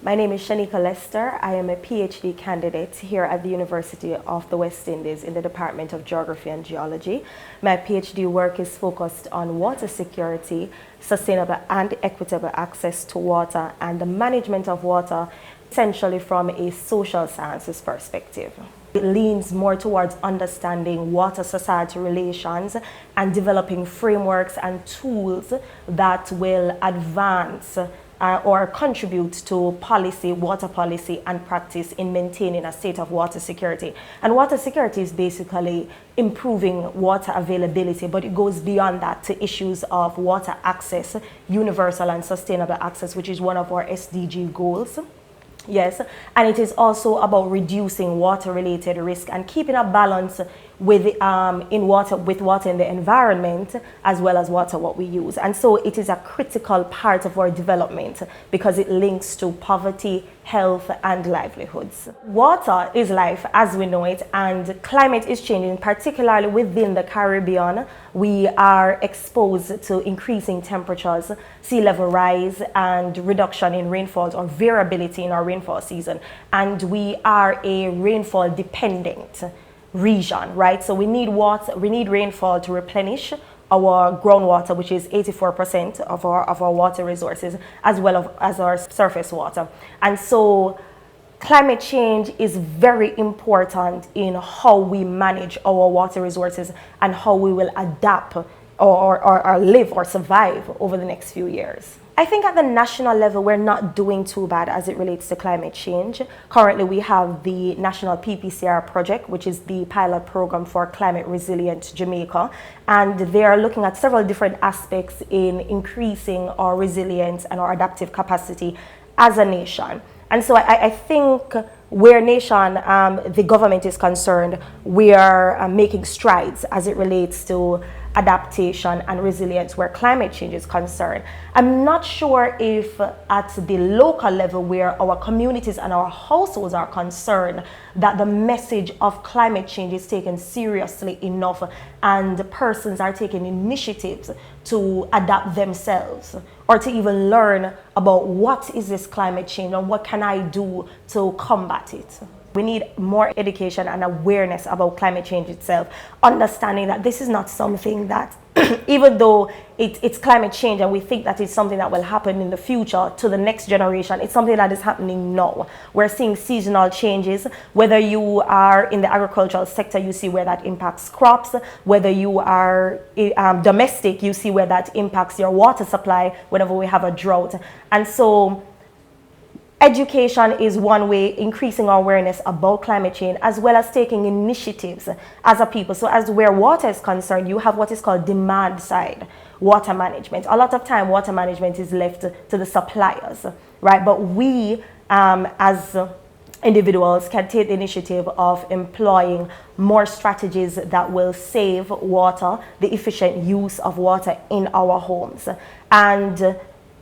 My name is Shanika Lester. I am a PhD candidate here at the University of the West Indies in the Department of Geography and Geology. My PhD work is focused on water security, sustainable and equitable access to water, and the management of water, essentially from a social sciences perspective. It leans more towards understanding water-society relations and developing frameworks and tools that will advance or contribute to policy, water policy and practice in maintaining a state of water security. And water security is basically improving water availability, but it goes beyond that to issues of water access, universal and sustainable access, which is one of our SDG goals. Yes, and it is also about reducing water-related risk and keeping a balance with water in the environment as well as water what we use. And so it is a critical part of our development because it links to poverty, health, and livelihoods. Water is life as we know it, and climate is changing, particularly within the Caribbean. We are exposed to increasing temperatures, sea level rise, and reduction in rainfall or variability in our rainfall season. And we are a rainfall dependent region, right? So we need water, we need rainfall to replenish our groundwater, which is 84% of our water resources, as well as our surface water. And so climate change is very important in how we manage our water resources and how we will adapt or live or survive over the next few years. I think at the national level, we're not doing too bad as it relates to climate change. Currently, we have the National PPCR project, which is the pilot program for climate resilient Jamaica. And they are looking at several different aspects in increasing our resilience and our adaptive capacity as a nation. And so I think where the government is concerned, we are making strides as it relates to adaptation and resilience where climate change is concerned. I'm not sure if at the local level where our communities and our households are concerned that the message of climate change is taken seriously enough and persons are taking initiatives to adapt themselves or to even learn about what is this climate change and what can I do to combat it. We need more education and awareness about climate change itself, understanding that this is not something that, even though it's climate change and we think that it's something that will happen in the future to the next generation, it's something that is happening now. We're seeing seasonal changes. Whether you are in the agricultural sector, you see where that impacts crops. Whether you are domestic, you see where that impacts your water supply whenever we have a drought. And so education is one way, increasing our awareness about climate change, as well as taking initiatives as a people. So as where water is concerned, you have what is called demand side water management. A lot of time, water management is left to the suppliers, right? But we, as individuals, can take the initiative of employing more strategies that will save water, the efficient use of water in our homes, and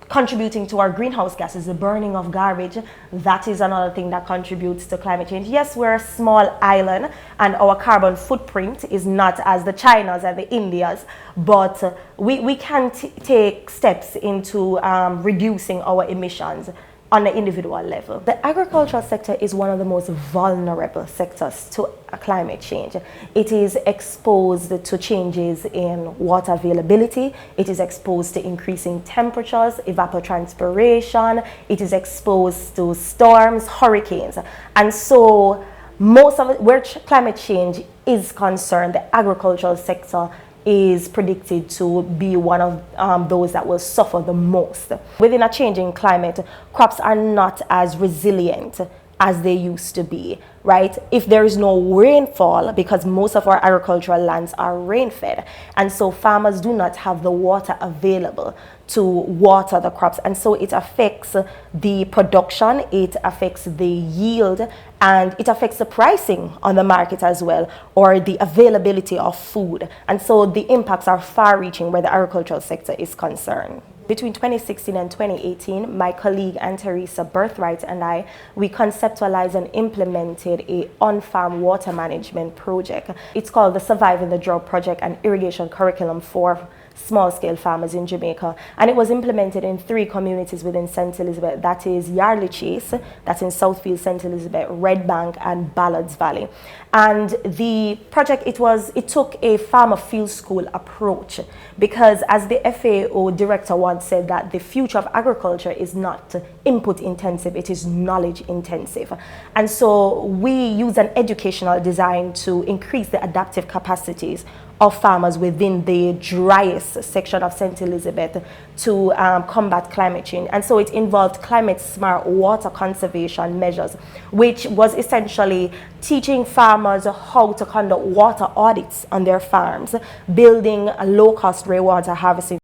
contributing to our greenhouse gases, the burning of garbage. That is another thing that contributes to climate change. Yes, we're a small island and our carbon footprint is not as the Chinas and the Indias, but we can take steps into reducing our emissions on the individual level. The agricultural sector is one of the most vulnerable sectors to climate change. It is exposed to changes in water availability. It is exposed to increasing temperatures, evapotranspiration. It is exposed to storms, hurricanes. And so most of it, where climate change is concerned, the agricultural sector is predicted to be one of those that will suffer the most. Within a changing climate, crops are not as resilient as they used to be, right? If there is no rainfall, because most of our agricultural lands are rain-fed, and so farmers do not have the water available to water the crops, and so it affects the production, it affects the yield, and it affects the pricing on the market as well, or the availability of food. And so the impacts are far-reaching where the agricultural sector is concerned. Between 2016 and 2018, my colleague Anne-Teresa Birthright and I, we conceptualized and implemented a on-farm water management project. It's called the Surviving the Drought Project and Irrigation Curriculum for small-scale farmers in Jamaica, and it was implemented in 3 communities within St. Elizabeth. That is Yardley Chase, that's in Southfield, St. Elizabeth, Red Bank, and Ballards Valley. And the project, it took a farmer field school approach, because as the FAO director once said, that the future of agriculture is not input intensive, it is knowledge intensive. And so we use an educational design to increase the adaptive capacities of farmers within the driest section of St. Elizabeth to combat climate change. And so it involved climate smart water conservation measures, which was essentially teaching farmers how to conduct water audits on their farms, building a low-cost rainwater harvesting.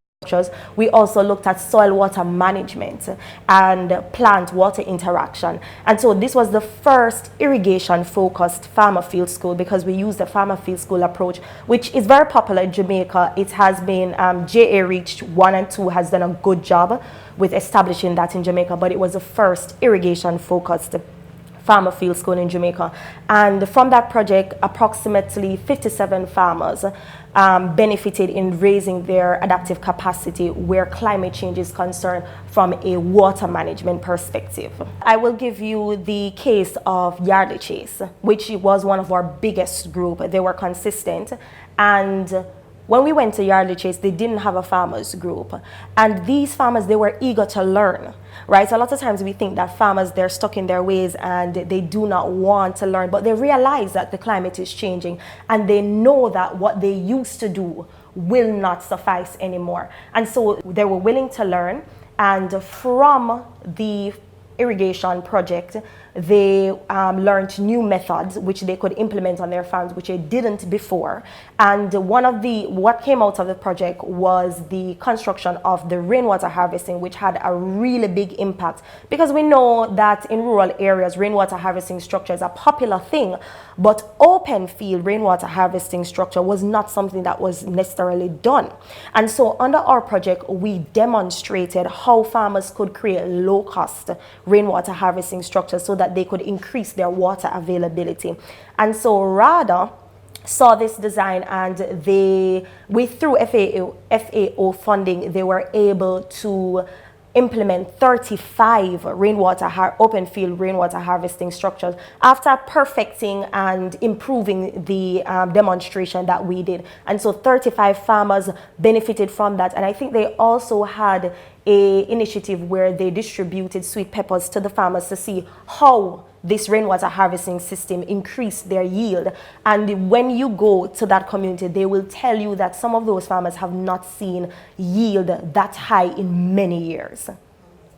We also looked at soil water management and plant water interaction. And so this was the first irrigation-focused farmer field school, because we used the farmer field school approach, which is very popular in Jamaica. It has been, JA Reach 1 and 2 has done a good job with establishing that in Jamaica, but it was the first irrigation-focused farmer field school in Jamaica. And from that project, approximately 57 farmers benefited in raising their adaptive capacity where climate change is concerned from a water management perspective. I will give you the case of Yardley Chase, which was one of our biggest group. They were consistent, and when we went to Yardley Chase, they didn't have a farmers group. And these farmers, they were eager to learn, right? A lot of times we think that farmers, they're stuck in their ways and they do not want to learn, but they realize that the climate is changing, and they know that what they used to do will not suffice anymore. And so they were willing to learn, and from the irrigation project, they learned new methods which they could implement on their farms, which they didn't before. And what came out of the project was the construction of the rainwater harvesting, which had a really big impact, because we know that in rural areas, rainwater harvesting structure is a popular thing, but open field rainwater harvesting structure was not something that was necessarily done. And so under our project, we demonstrated how farmers could create low-cost rainwater harvesting structures so that they could increase their water availability. And so RADA saw this design, and through FAO funding, they were able to implement 35 open field rainwater harvesting structures after perfecting and improving the demonstration that we did. And so 35 farmers benefited from that. And I think they also had an initiative where they distributed sweet peppers to the farmers to see how this rainwater harvesting system increased their yield. And when you go to that community, they will tell you that some of those farmers have not seen yield that high in many years.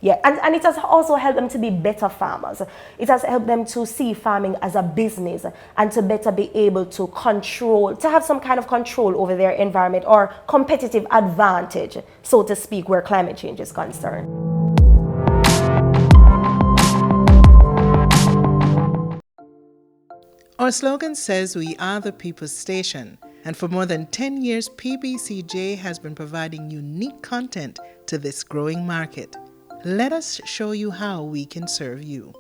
Yeah, and it has also helped them to be better farmers. It has helped them to see farming as a business and to better be able to control, to have some kind of control over their environment, or competitive advantage, so to speak, where climate change is concerned. Our slogan says we are the people's station, and for more than 10 years, PBCJ has been providing unique content to this growing market. Let us show you how we can serve you.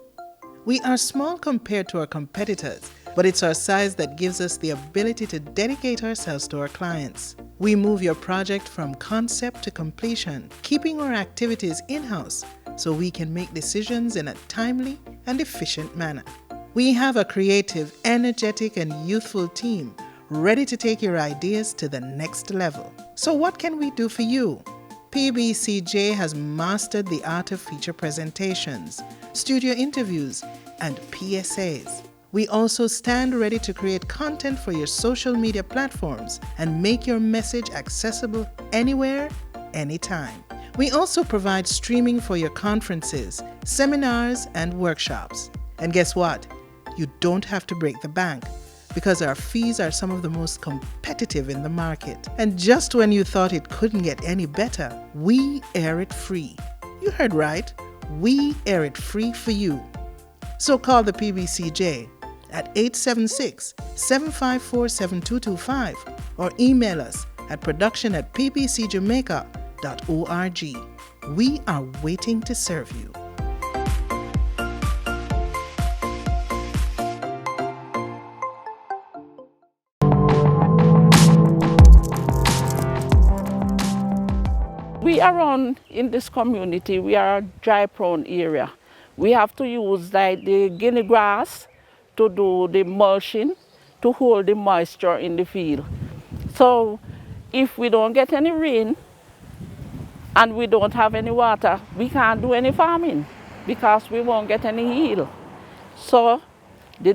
We are small compared to our competitors, but it's our size that gives us the ability to dedicate ourselves to our clients. We move your project from concept to completion, keeping our activities in-house so we can make decisions in a timely and efficient manner. We have a creative, energetic, and youthful team ready to take your ideas to the next level. So what can we do for you? PBCJ has mastered the art of feature presentations, studio interviews, and PSAs. We also stand ready to create content for your social media platforms and make your message accessible anywhere, anytime. We also provide streaming for your conferences, seminars, and workshops. And guess what? You don't have to break the bank, because our fees are some of the most competitive in the market. And just when you thought it couldn't get any better, we air it free. You heard right. We air it free for you. So call the PBCJ at 876-754-7225 or email us at production@pbcjamaica.org. We are waiting to serve you. We around in this community, we are a dry prone area. We have to use like the guinea grass to do the mulching to hold the moisture in the field. So if we don't get any rain and we don't have any water, we can't do any farming because we won't get any yield. So the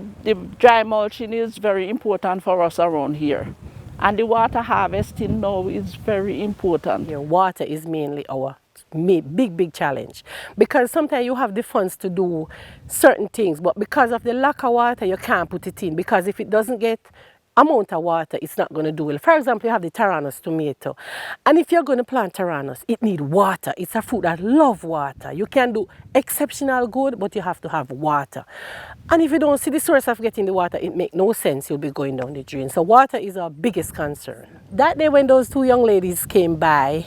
dry mulching is very important for us around here. And the water harvesting now is very important. Your water is mainly our big challenge, because sometimes you have the funds to do certain things, but because of the lack of water you can't put it in, because if it doesn't get amount of water it's not going to do well. For example, you have the Tyrannus tomato, and if you're going to plant Tyrannus it needs water. It's a fruit that loves water. You can do exceptional good, but you have to have water, and if you don't see the source of getting the water it makes no sense. You'll be going down the drain. So water is our biggest concern. That day when those two young ladies came by,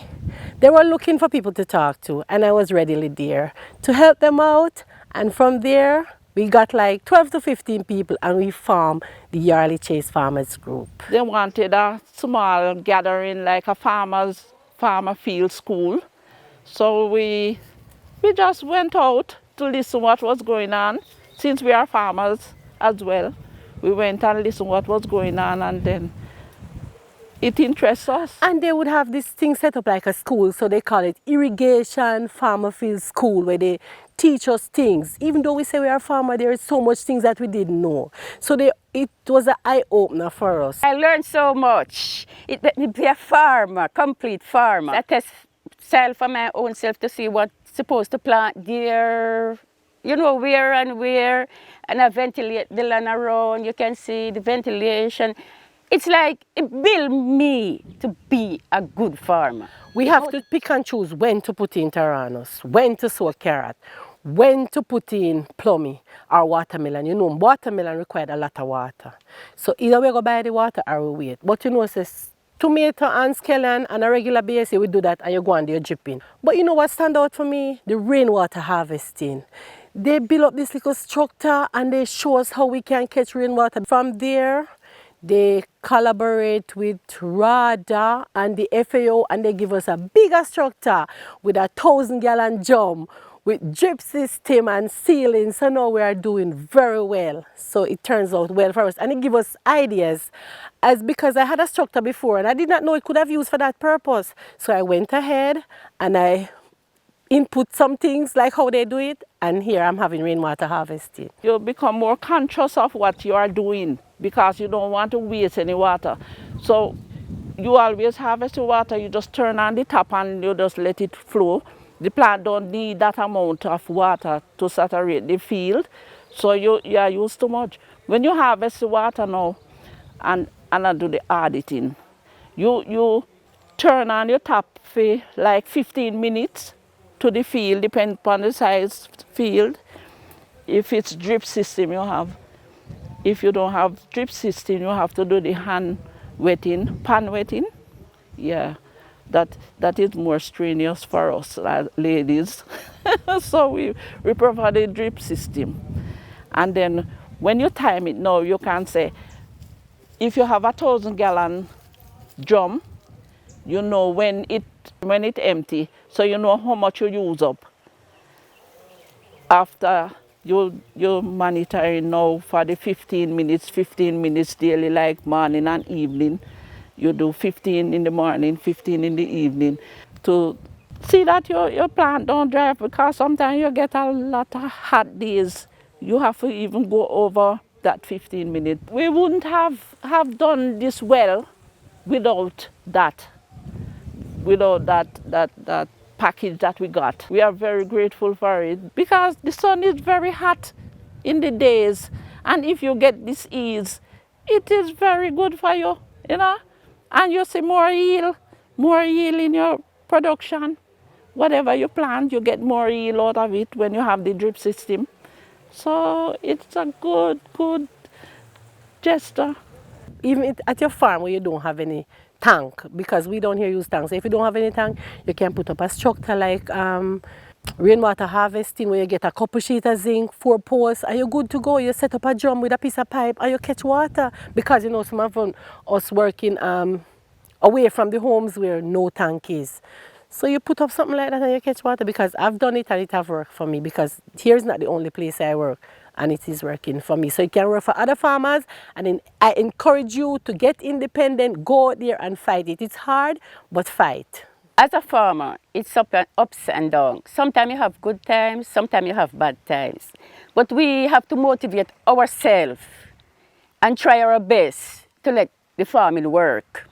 they were looking for people to talk to, and I was readily there to help them out. And from there, we got like 12 to 15 people, and we formed the Yearly Chase Farmers Group. They wanted a small gathering, like a farmer field school. So we just went out to listen what was going on. Since we are farmers as well, we went and listened what was going on, and then it interests us. And they would have this thing set up like a school, so they call it Irrigation Farmer Field School, where they teach us things. Even though we say we are farmer, there is so much things that we didn't know. So it was an eye-opener for us. I learned so much. It let me be a farmer, complete farmer. I test self for my own self to see what's supposed to plant there, you know, where, and I ventilate the land around. You can see the ventilation. It's like it built me to be a good farmer. We have to pick and choose when to put in Tyrannus, when to sow carrot, when to put in plummy or watermelon. You know, watermelon required a lot of water. So either we go buy the water or we wait. But you know, says tomato and scallion on a regular basis, we do that and you go and you're dripping. But you know what stand out for me? The rainwater harvesting. They build up this little structure and they show us how we can catch rainwater. From there, they collaborate with RADA and the FAO, and they give us a bigger structure with a 1,000-gallon drum with drip system and sealing. So now we are doing very well. So it turns out well for us, and it gives us ideas. As because I had a structure before and I did not know it could have used for that purpose. So I went ahead and I input some things like how they do it, and here I'm having rainwater harvesting. You become more conscious of what you are doing because you don't want to waste any water. So you always harvest the water, you just turn on the tap and you just let it flow. The plant don't need that amount of water to saturate the field, so you are used too much. When you harvest the water now and I do the auditing, you turn on your tap for like 15 minutes to the field, depending upon the size field. If it's drip system you have. If you don't have drip system, you have to do the hand wetting, pan wetting. Yeah, that is more strenuous for us ladies. So we provide a drip system. And then when you time it now, you can say, if you have a 1,000-gallon drum, you know when it empty, so you know how much you use up. After you monitoring now for the 15 minutes daily, like morning and evening. You do 15 in the morning, 15 in the evening, to see that your plant don't dry, because sometimes you get a lot of hot days. You have to even go over that 15 minutes. We wouldn't have done this well without that package that we got. We are very grateful for it because the sun is very hot in the days, and if you get this ease, it is very good for you, you know, and you see more yield in your production. Whatever you plant, you get more yield out of it when you have the drip system. So it's a good gesture. Even at your farm where you don't have any tank, because we don't here use tanks. So if you don't have any tank, you can put up a structure like rainwater harvesting, where you get a couple sheet of zinc, 4 posts, and you're good to go. You set up a drum with a piece of pipe and you catch water. Because you know, some of us working away from the homes where no tank is. So you put up something like that and you catch water, because I've done it and it have worked for me, because here's not the only place I work and it is working for me. So it can work for other farmers, and then I encourage you to get independent, go out there and fight it. It's hard, but fight. As a farmer, it's ups and downs. Sometimes you have good times, sometimes you have bad times. But we have to motivate ourselves and try our best to let the farming work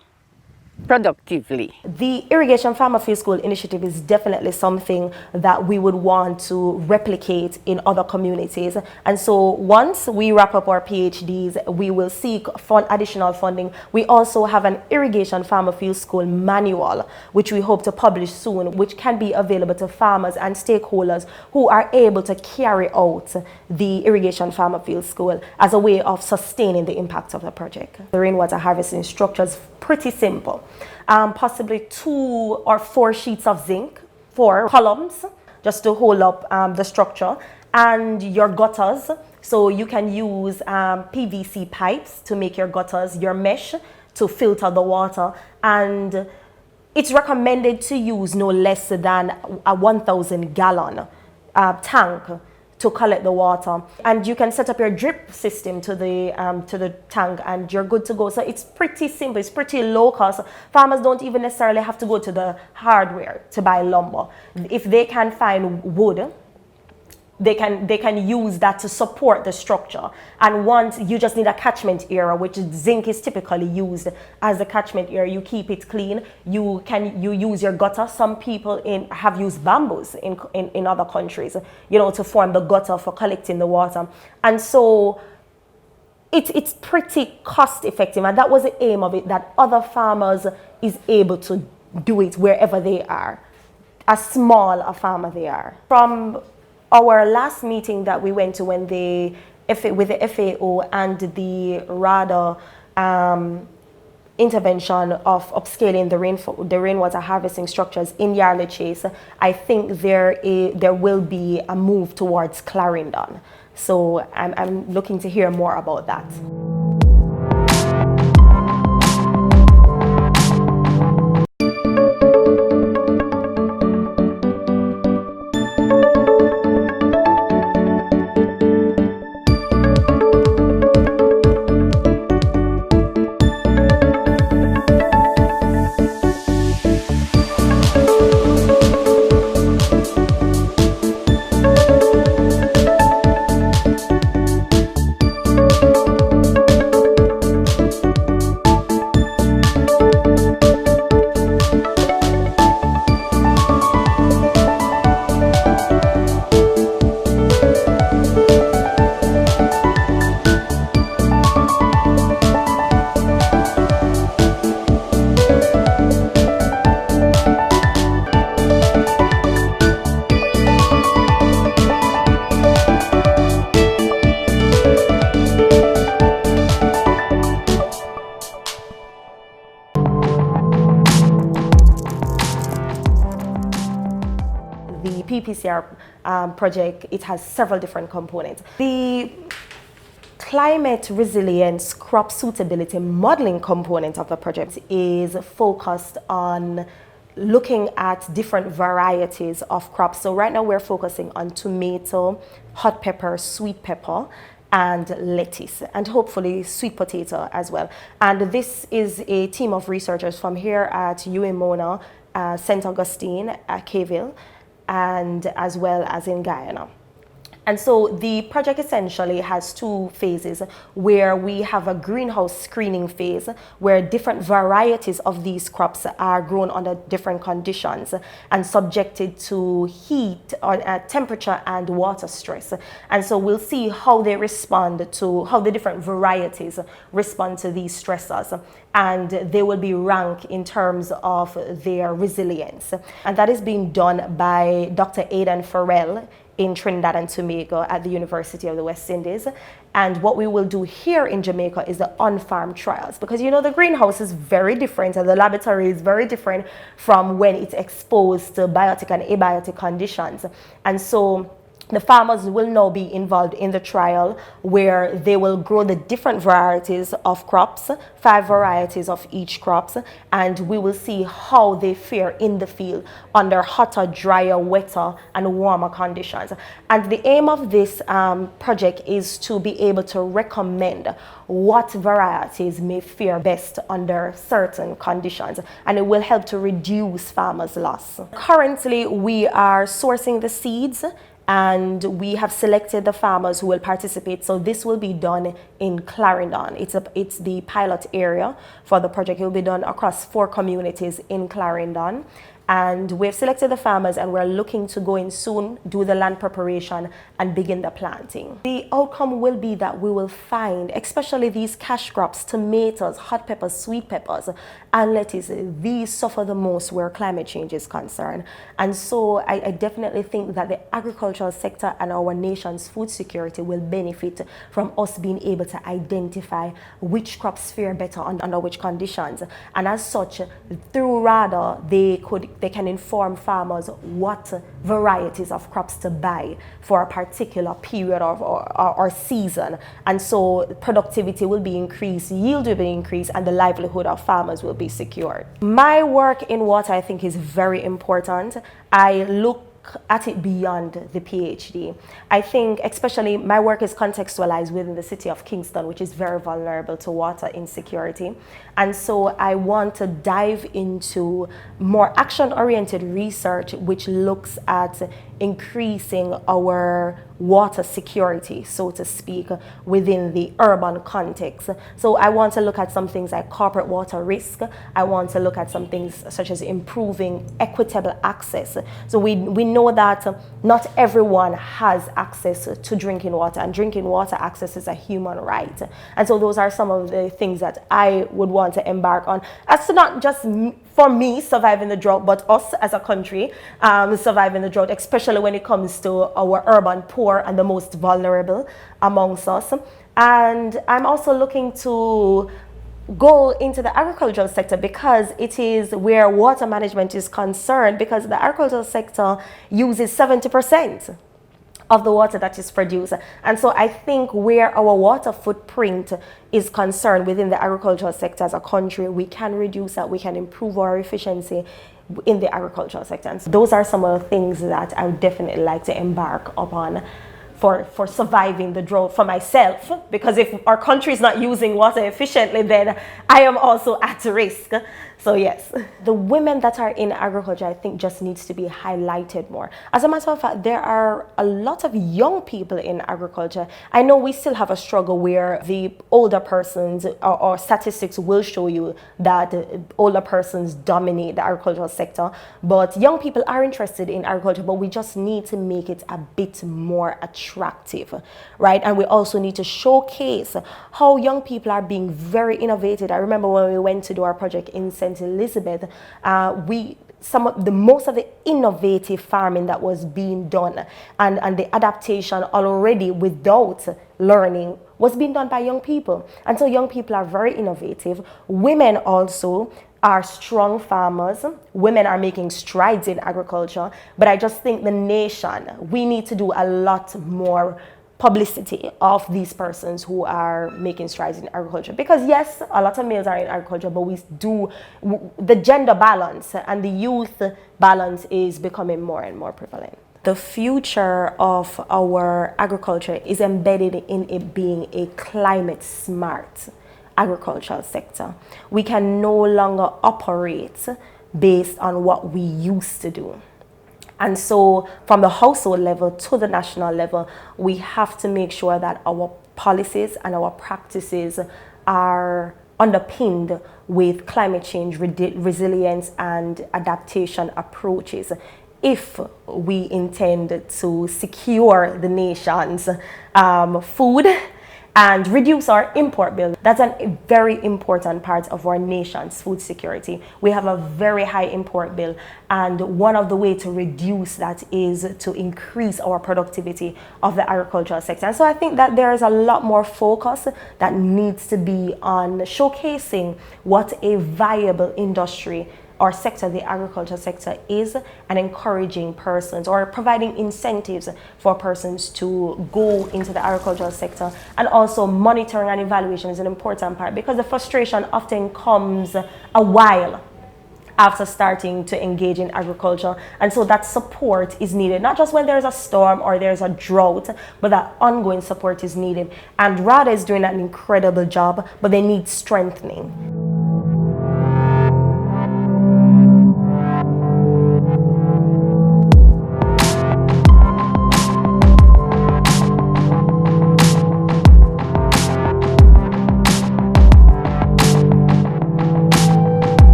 productively. The Irrigation Farmer Field School initiative is definitely something that we would want to replicate in other communities. And so once we wrap up our PhDs, we will seek additional funding. We also have an Irrigation Farmer Field School manual, which we hope to publish soon, which can be available to farmers and stakeholders who are able to carry out the Irrigation Farmer Field School as a way of sustaining the impact of the project. The rainwater harvesting structure is pretty simple. Possibly 2 or 4 sheets of zinc, 4 columns, just to hold up the structure, and your gutters. So you can use PVC pipes to make your gutters, your mesh to filter the water, and it's recommended to use no less than a 1,000 gallon tank to collect the water, and you can set up your drip system to the tank and you're good to go. So it's pretty simple, it's pretty low cost. Farmers don't even necessarily have to go to the hardware to buy lumber. If they can find wood, they can use that to support the structure. And once you just need a catchment area, which zinc is typically used as a catchment area, you keep it clean. You use your gutter. Some people have used bamboos in other countries, you know, to form the gutter for collecting the water. And so it's pretty cost effective, and that was the aim of it, that other farmers is able to do it wherever they are, as small a farmer they are. From our last meeting that we went to with the FAO and the RADA intervention of upscaling the rainwater harvesting structures in Yarley Chase, I think there will be a move towards Clarendon. So I'm looking to hear more about that. The PPCR project, it has several different components. The climate resilience crop suitability modeling component of the project is focused on looking at different varieties of crops. So right now we're focusing on tomato, hot pepper, sweet pepper, and lettuce, and hopefully sweet potato as well. And this is a team of researchers from here at UMona, St. Augustine, Caville, and as well as in Guyana. And so the project essentially has 2 phases, where we have a greenhouse screening phase where different varieties of these crops are grown under different conditions and subjected to heat, or temperature and water stress. And so we'll see how they respond to, how the different varieties respond to these stressors. And they will be ranked in terms of their resilience. And that is being done by Dr. Aidan Farrell in Trinidad and Tobago at the University of the West Indies. And what we will do here in Jamaica is the on-farm trials, because you know the greenhouse is very different and the laboratory is very different from when it's exposed to biotic and abiotic conditions. And so the farmers will now be involved in the trial where they will grow the different varieties of crops, 5 varieties of each crops, and we will see how they fare in the field under hotter, drier, wetter, and warmer conditions. And the aim of this project is to be able to recommend what varieties may fare best under certain conditions, and it will help to reduce farmers' loss. Currently, we are sourcing the seeds, and we have selected the farmers who will participate. So this will be done in Clarendon. It's the pilot area for the project. It will be done across 4 communities in Clarendon. And we've selected the farmers, and we're looking to go in soon, do the land preparation, and begin the planting. The outcome will be that we will find, especially these cash crops, tomatoes, hot peppers, sweet peppers, and lettuce, these suffer the most where climate change is concerned. And so I definitely think that the agricultural sector and our nation's food security will benefit from us being able to identify which crops fare better under which conditions. And as such, through RADA, they can inform farmers what varieties of crops to buy for a particular period or season. And so productivity will be increased, yield will be increased, and the livelihood of farmers will be secured. My work in water, I think, is very important. I look at it beyond the PhD. I think especially my work is contextualized within the city of Kingston, which is very vulnerable to water insecurity. And so I want to dive into more action-oriented research which looks at increasing our water security, so to speak, within the urban context. So I want to look at some things like corporate water risk. I want to look at some things such as improving equitable access. So we know that not everyone has access to drinking water, and drinking water access is a human right. And so those are some of the things that I would want to embark on, as to not just for me surviving the drought, but us as a country surviving the drought, especially when it comes to our urban poor and the most vulnerable amongst us. And I'm also looking to go into the agricultural sector because it is where water management is concerned, because the agricultural sector uses 70% of the water that is produced. And so I think where our water footprint is concerned within the agricultural sector as a country, we can reduce that, we can improve our efficiency in the agricultural sector. And so those are some of the things that I would definitely like to embark upon for surviving the drought for myself, because if our country is not using water efficiently, then I am also at risk. So yes, the women that are in agriculture, I think, just needs to be highlighted more. As a matter of fact, there are a lot of young people in agriculture. I know we still have a struggle where the older persons, or statistics will show you that older persons dominate the agricultural sector, but young people are interested in agriculture, but we just need to make it a bit more attractive, right? And we also need to showcase how young people are being very innovative. I remember when we went to do our project in St. Elizabeth, most of the innovative farming that was being done and the adaptation already without learning was being done by young people. And so young people are very innovative. Women also are strong farmers. Women are making strides in agriculture, but I just think the nation, we need to do a lot more publicity of these persons who are making strides in agriculture, because yes, a lot of males are in agriculture, but the gender balance and the youth balance is becoming more and more prevalent. The future of our agriculture is embedded in it being a climate smart agricultural sector. We can no longer operate based on what we used to do. And so from the household level to the national level, we have to make sure that our policies and our practices are underpinned with climate change resilience and adaptation approaches if we intend to secure the nation's food and reduce our import bill. That's a very important part of our nation's food security. We have a very high import bill, and one of the ways to reduce that is to increase our productivity of the agricultural sector. And so I think that there is a lot more focus that needs to be on showcasing what a viable industry our sector, the agriculture sector, is and encouraging persons or providing incentives for persons to go into the agricultural sector. And also monitoring and evaluation is an important part, because the frustration often comes a while after starting to engage in agriculture, and so that support is needed, not just when there's a storm or there's a drought, but that ongoing support is needed. And RADA is doing an incredible job, but they need strengthening.